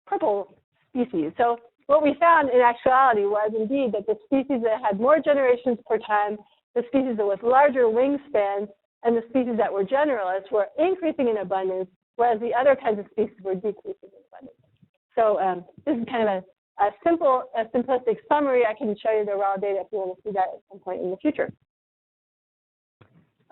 S2: purple species. So what we found in actuality was indeed that the species that had more generations per time, the species that with larger wingspans, and the species that were generalists were increasing in abundance, whereas the other kinds of species were decreasing in abundance. So this is kind of a simplistic summary. I can show you the raw data if you want to see that at some point in the future.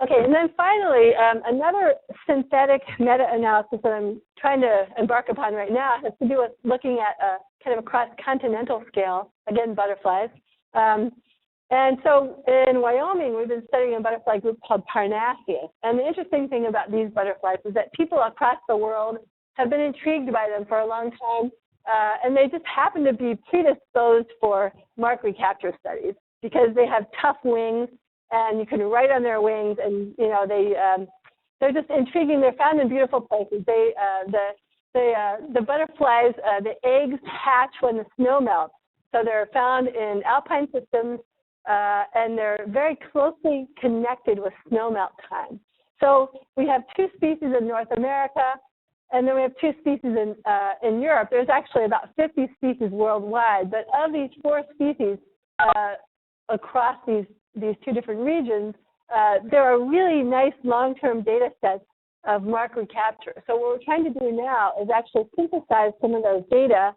S2: Okay, and then finally, another synthetic meta-analysis that I'm trying to embark upon right now has to do with looking at a kind of a cross-continental scale, again, butterflies. And so in Wyoming, we've been studying a butterfly group called Parnassus. And the interesting thing about these butterflies is that people across the world have been intrigued by them for a long time. And they just happen to be predisposed for mark recapture studies because they have tough wings and you can write on their wings, and they're just intriguing. They're found in beautiful places. The butterflies, the eggs hatch when the snow melts. So they're found in alpine systems, and they're very closely connected with snowmelt time. So we have 2 species in North America, and then we have 2 species in Europe. There's actually about 50 species worldwide, but of these 4 species across these 2 different regions, there are really nice long-term data sets of mark recapture. So what we're trying to do now is actually synthesize some of those data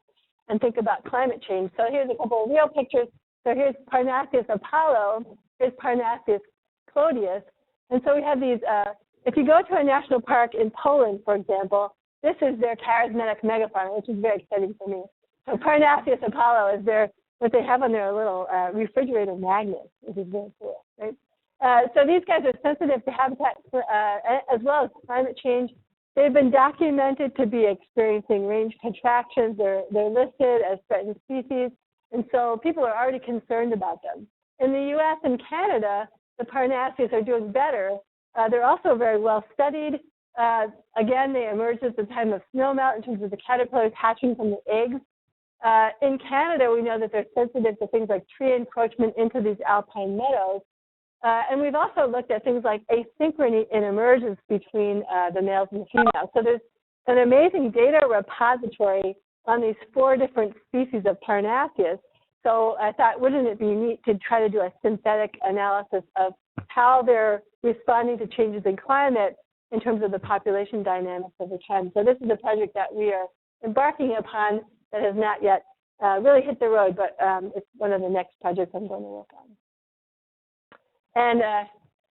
S2: and think about climate change. So here's a couple of real pictures. So here's Parnassus Apollo, here's Parnassus Clodius. And so we have these, if you go to a national park in Poland, for example, this is their charismatic megafauna, which is very exciting for me. So Parnassus Apollo is what they have on their little refrigerator magnet, which is very cool, right? So these guys are sensitive to habitat as well as climate change. They've been documented to be experiencing range contractions. They're listed as threatened species, and so people are already concerned about them. In the U.S. and Canada, the Parnassus are doing better. They're also very well studied. Again, they emerge at the time of snowmelt in terms of the caterpillars hatching from the eggs. In Canada, we know that they're sensitive to things like tree encroachment into these alpine meadows. And we've also looked at things like asynchrony in emergence between the males and the females. So there's an amazing data repository on these 4 different species of Parnassus. So I thought, wouldn't it be neat to try to do a synthetic analysis of how they're responding to changes in climate in terms of the population dynamics over time. So this is a project that we are embarking upon that has not yet really hit the road, but it's one of the next projects I'm going to work on. And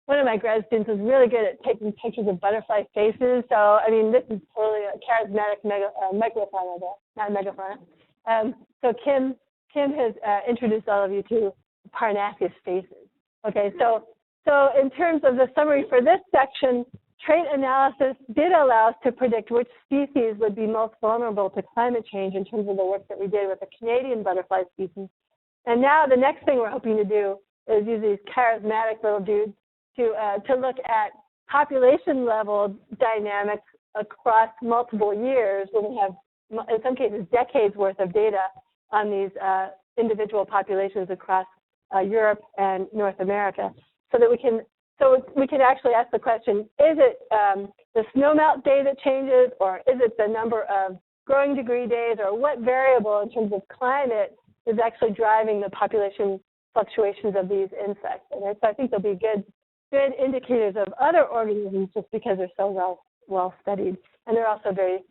S2: one of my grad students was really good at taking pictures of butterfly faces. So, I mean, this is totally a charismatic megafauna, not megafauna. So Kim has introduced all of you to Parnassus faces. Okay, so in terms of the summary for this section, trait analysis did allow us to predict which species would be most vulnerable to climate change in terms of the work that we did with the Canadian butterfly species. And now the next thing we're hoping to do is use these charismatic little dudes to look at population level dynamics across multiple years when we have, in some cases, decades worth of data on these individual populations across Europe and North America, so we can actually ask the question, is it the snowmelt day that changes, or is it the number of growing degree days, or what variable in terms of climate is actually driving the population fluctuations of these insects? And so I think they'll be good indicators of other organisms just because they're so well studied, and they're also very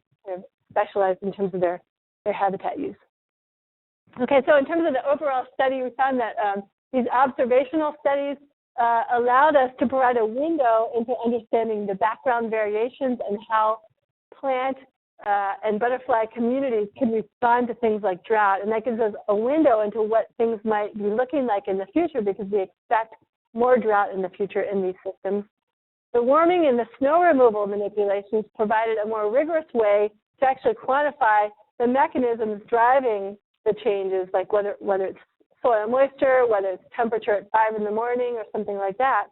S2: specialized in terms of their habitat use. Okay, so in terms of the overall study, we found that these observational studies allowed us to provide a window into understanding the background variations and how plant and butterfly communities can respond to things like drought. And that gives us a window into what things might be looking like in the future, because we expect more drought in the future in these systems. The warming and the snow removal manipulations provided a more rigorous way to actually quantify the mechanisms driving the changes, like whether it's soil moisture, whether it's temperature at 5 in the morning or something like that.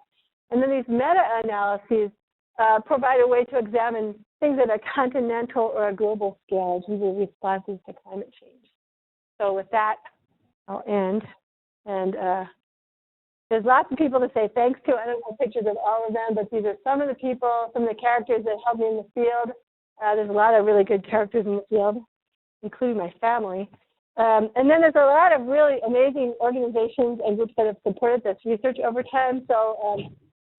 S2: And then these meta-analyses provide a way to examine things at a continental or a global scale, as usual responses to climate change. So with that, I'll end. And there's lots of people to say thanks to. I don't have pictures of all of them, but these are some of the people, some of the characters that helped me in the field. There's a lot of really good characters in the field, including my family. And then there's a lot of really amazing organizations and groups that have supported this research over time. So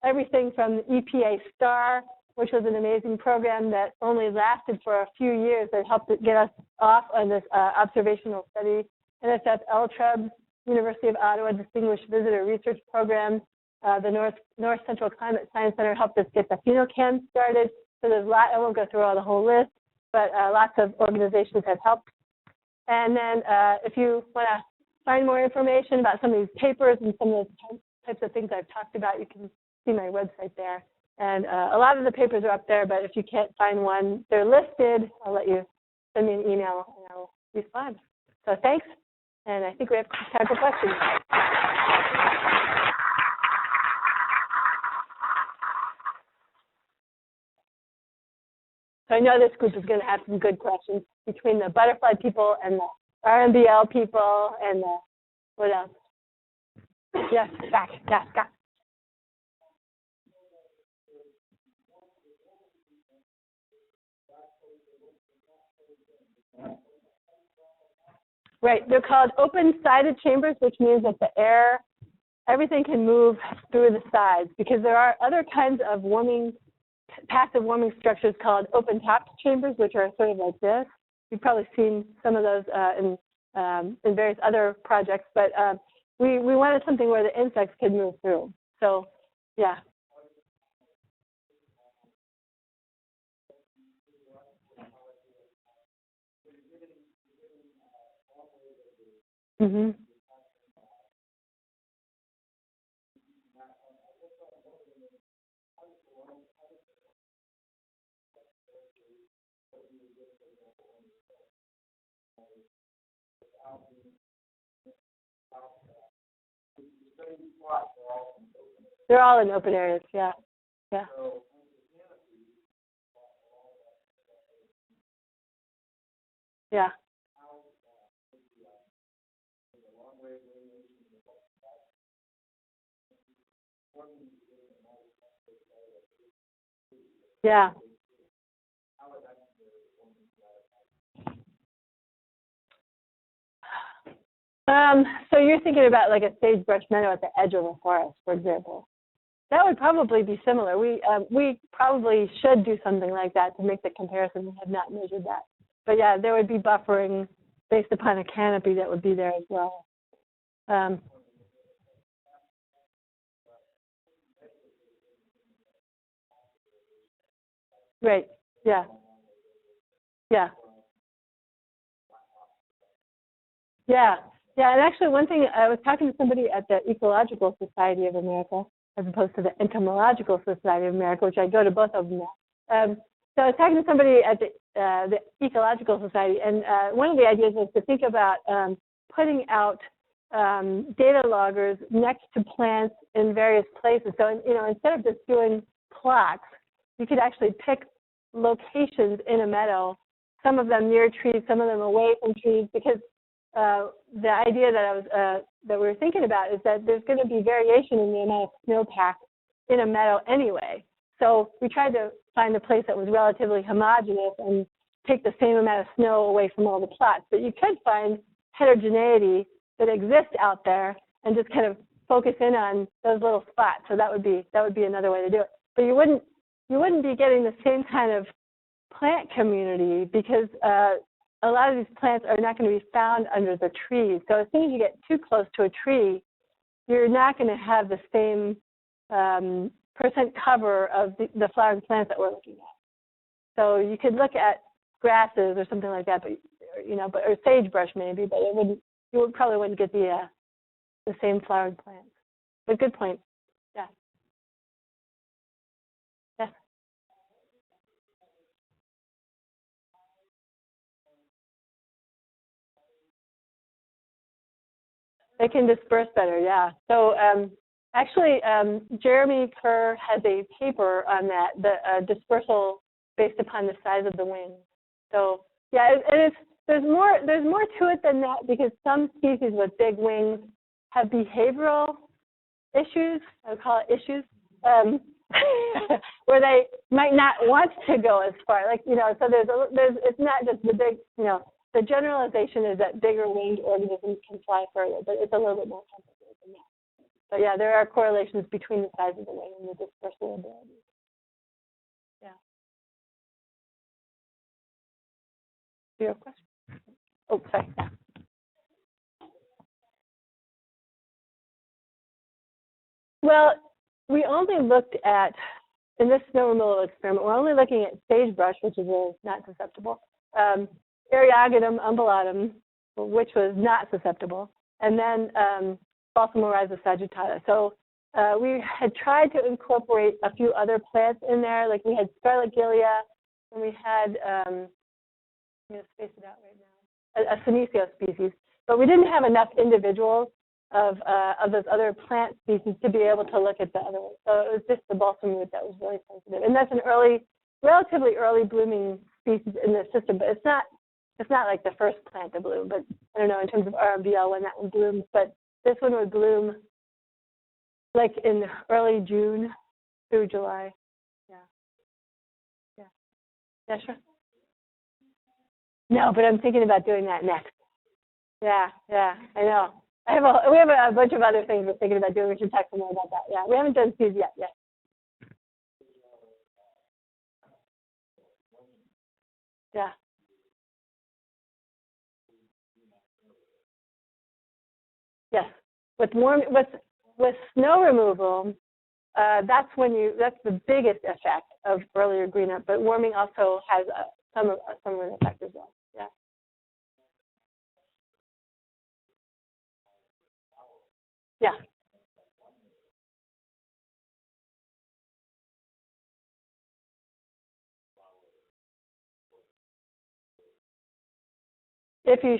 S2: everything from the EPA STAR, which was an amazing program that only lasted for a few years, that helped get us off on this observational study. NSF LTREBS, University of Ottawa Distinguished Visitor Research Program, the North Central Climate Science Center helped us get the PhenoCam started. So there's a lot, I won't go through all the whole list, but lots of organizations have helped. And then if you want to find more information about some of these papers and some of the types of things I've talked about, you can see my website there. And a lot of the papers are up there, but if you can't find one, they're listed. I'll let you send me an email and I'll respond. So thanks. And I think we have time for questions. So I know this group is going to have some good questions between the butterfly people and the RMBL people and the, what else? Yes, back. Yeah, Scott. Right, they're called open-sided chambers, which means that the air, everything can move through the sides, because there are other kinds of warming, passive warming structures called open-topped chambers, which are sort of like this. You've probably seen some of those in various other projects, but we wanted something where the insects could move through. So, yeah. Mm-hmm. They're all in open areas, yeah. Yeah. Yeah. Yeah. So you're thinking about like a sagebrush meadow at the edge of a forest, for example. That would probably be similar. We probably should do something like that to make the comparison. We have not measured that. But yeah, there would be buffering based upon a canopy that would be there as well. Right. Yeah. Yeah. Yeah. Yeah. And actually, one thing, I was talking to somebody at the Ecological Society of America, as opposed to the Entomological Society of America, which I go to both of them now. So I was talking to somebody at the Ecological Society, and one of the ideas was to think about putting out data loggers next to plants in various places. So, you know, instead of just doing plots, you could actually pick locations in a meadow, some of them near trees, some of them away from trees, because the idea that that we were thinking about is that there's going to be variation in the amount of snowpack in a meadow anyway. So we tried to find a place that was relatively homogeneous and take the same amount of snow away from all the plots. But you could find heterogeneity that exists out there and just kind of focus in on those little spots. So that would be another way to do it. But you wouldn't be getting the same kind of plant community, because a lot of these plants are not going to be found under the trees. So as soon as you get too close to a tree, you're not going to have the same percent cover of the flowering plants that we're looking at. So you could look at grasses or something like that, but or sagebrush maybe, but you probably wouldn't get the same flowering plants. But good point. Yeah. Yes. They can disperse better, yeah. So actually, Jeremy Kerr has a paper on that, the dispersal based upon the size of the wings. So yeah, and there's more to it than that, because some species with big wings have behavioral issues. I would call it issues, where they might not want to go as far. Like so there's it's not just the big The generalization is that bigger winged organisms can fly further, but it's a little bit more complicated than that. But yeah, there are correlations between the size of the wing and the dispersal ability. Yeah. Do you have a question? Oh, sorry. Yeah. Well, we only looked at, in this snow removal experiment, we're only looking at sagebrush, which is really not susceptible, Eriogonum umbulatum, which was not susceptible, and then Balsam rhiza sagittata. So we had tried to incorporate a few other plants in there, like we had scarlet gilia, and we had, I'm going to space it out right now, a senecio species, but we didn't have enough individuals of those other plant species to be able to look at the other ones. So it was just the balsam root that was really sensitive, and that's an relatively early blooming species in the system, but it's not like the first plant to bloom, but I don't know in terms of RMBL when that one blooms, but this one would bloom like in early June through July. Yeah, sure. No, but I'm thinking about doing that next. Yeah, I know. We have a bunch of other things we're thinking about doing. We should talk some more about that. Yeah, we haven't done seeds yet. Yeah. Yes. With snow removal, that's the biggest effect of earlier green up. But warming also has some of an effect as well. Yeah. Yeah. If you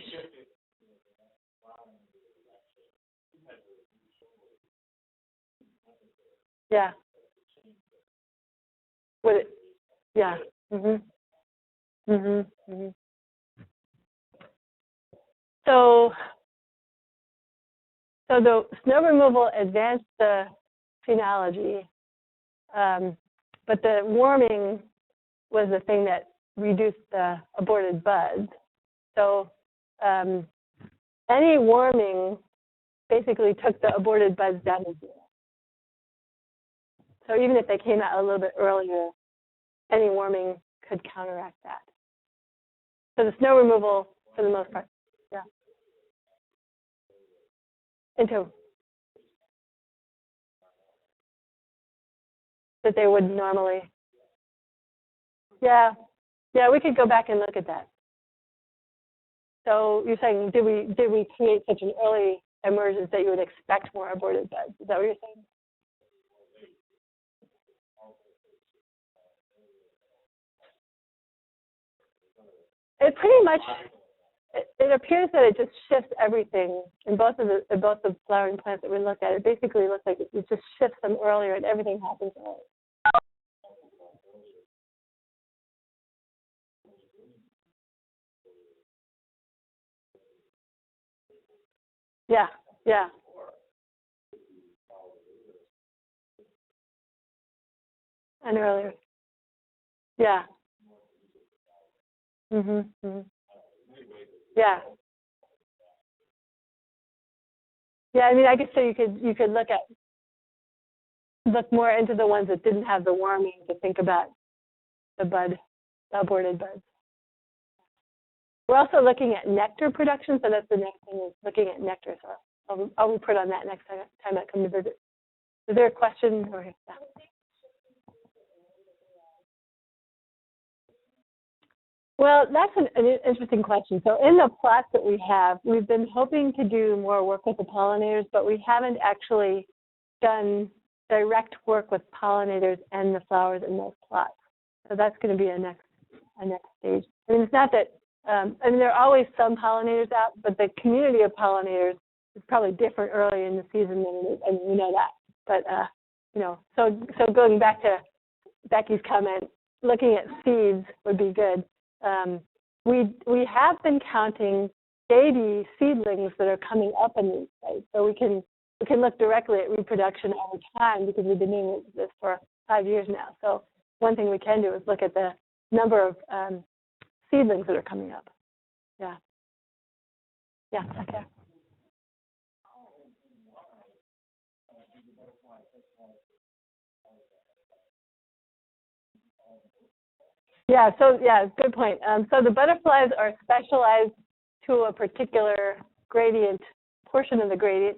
S2: yeah. Would it? Yeah. Mhm. So the snow removal advanced the phenology, but the warming was the thing that reduced the aborted buds. So any warming basically took the aborted buds down to zero. So even if they came out a little bit earlier, any warming could counteract that. So the snow removal, for the most part, yeah. Into that they would normally. Yeah, we could go back and look at that. So you're saying, did we create such an early emergence that you would expect more aborted buds? Is that what you're saying? It pretty much, it appears that it just shifts everything in both the flowering plants that we looked at. It basically looks like it just shifts them earlier and everything happens early. Yeah. And earlier. Yeah. Yeah. Yeah, I mean, I guess so you could look more into the ones that didn't have the warming to think about the aborted buds. We're also looking at nectar production, so that's the next thing, is looking at nectar. So I'll report on that next time I come to visit. Is there a question? Or, yeah. Well, that's an interesting question. So in the plots that we have, we've been hoping to do more work with the pollinators, but we haven't actually done direct work with pollinators and the flowers in those plots. So that's going to be a next stage. I mean, it's not that, I mean, there are always some pollinators out, but the community of pollinators is probably different early in the season than it is, and we know that. But, you know, so going back to Becky's comment, looking at seeds would be good. We have been counting baby seedlings that are coming up in these sites, so we can look directly at reproduction over time because we've been doing this for 5 years now. So one thing we can do is look at the number of seedlings that are coming up. Yeah. Yeah, okay. Yeah, so yeah, good point. So the butterflies are specialized to a particular gradient, portion of the gradient,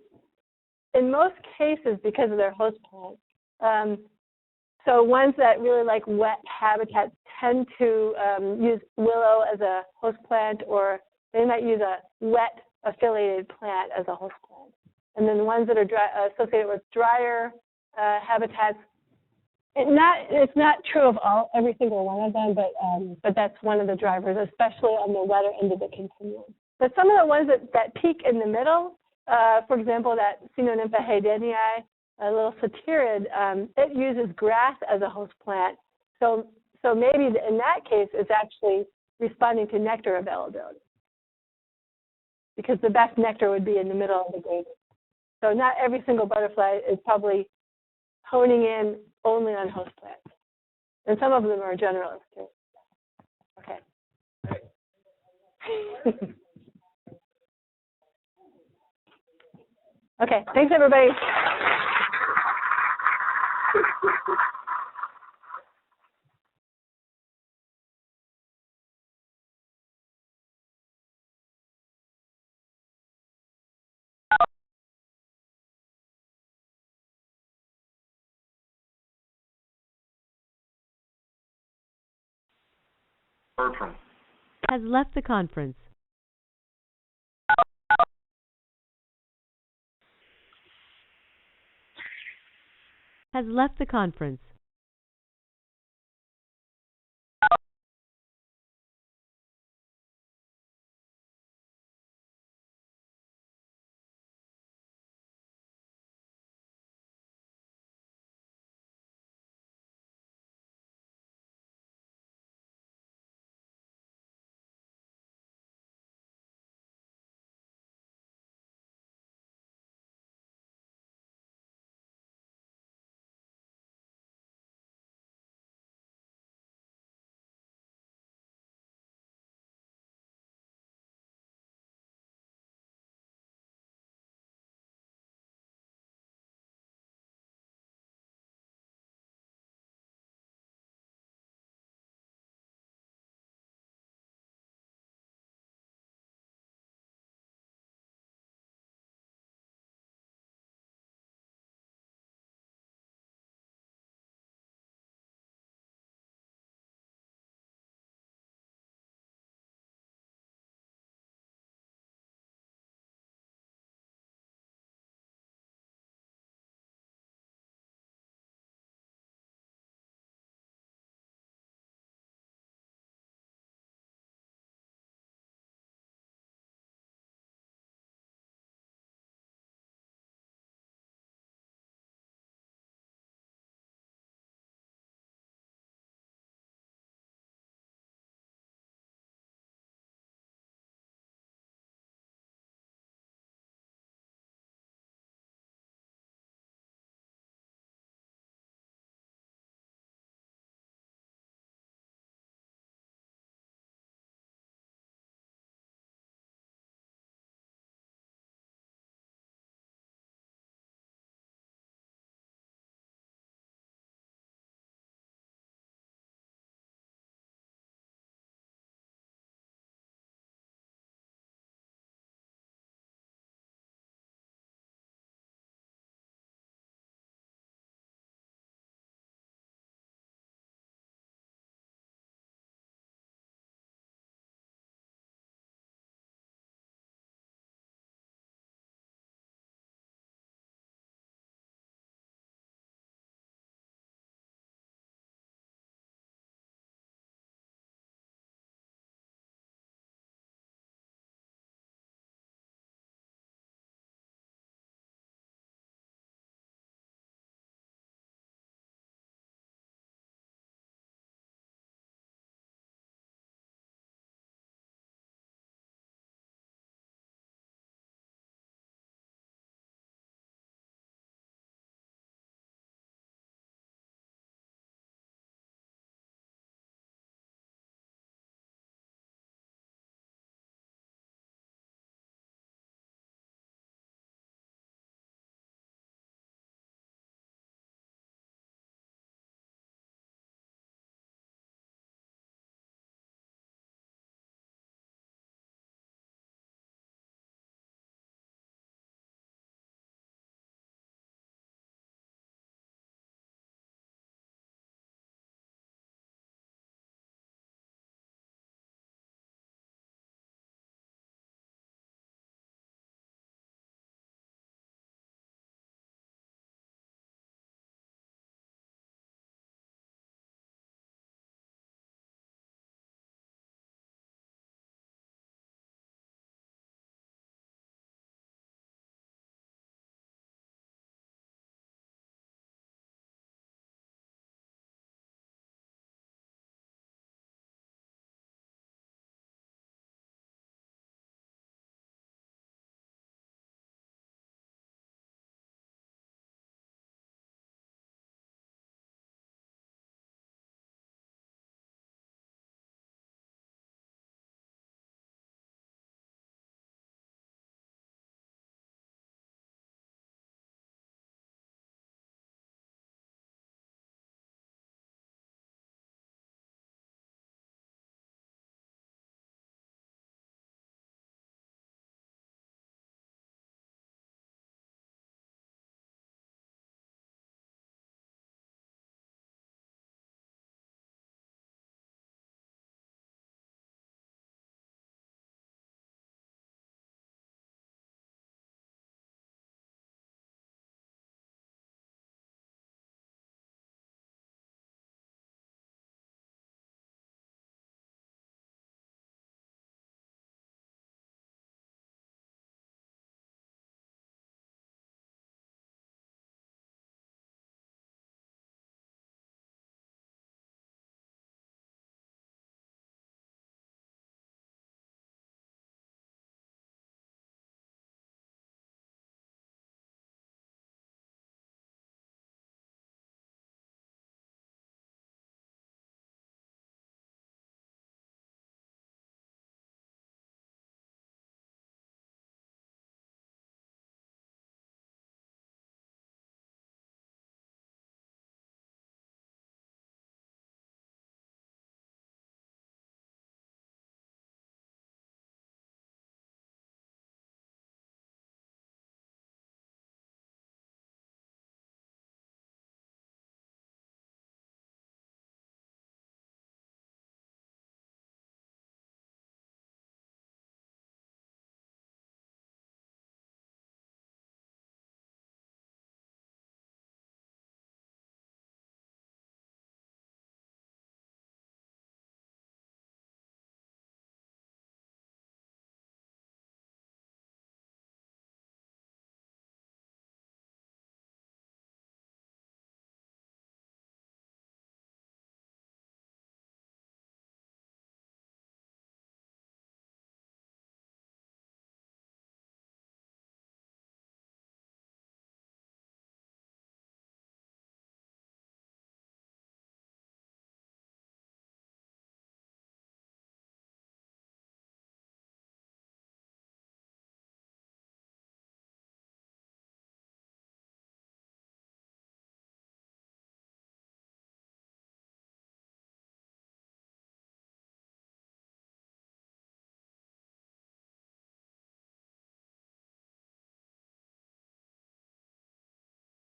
S2: in most cases because of their host plant. So ones that really like wet habitats tend to use willow as a host plant, or they might use a wet affiliated plant as a host plant. And then the ones that are associated with drier habitats, it's not true of every single one of them, but that's one of the drivers, especially on the wetter end of the continuum. But some of the ones that peak in the middle, for example, that Sinonympha haydenii, a little satyrid, it uses grass as a host plant. So maybe in that case, it's actually responding to nectar availability, because the best nectar would be in the middle of the gradient. So not every single butterfly is probably honing in only on host plants. And some of them are generalists too. Okay. Okay, thanks everybody.
S1: Bertram has left the conference. Has left the conference.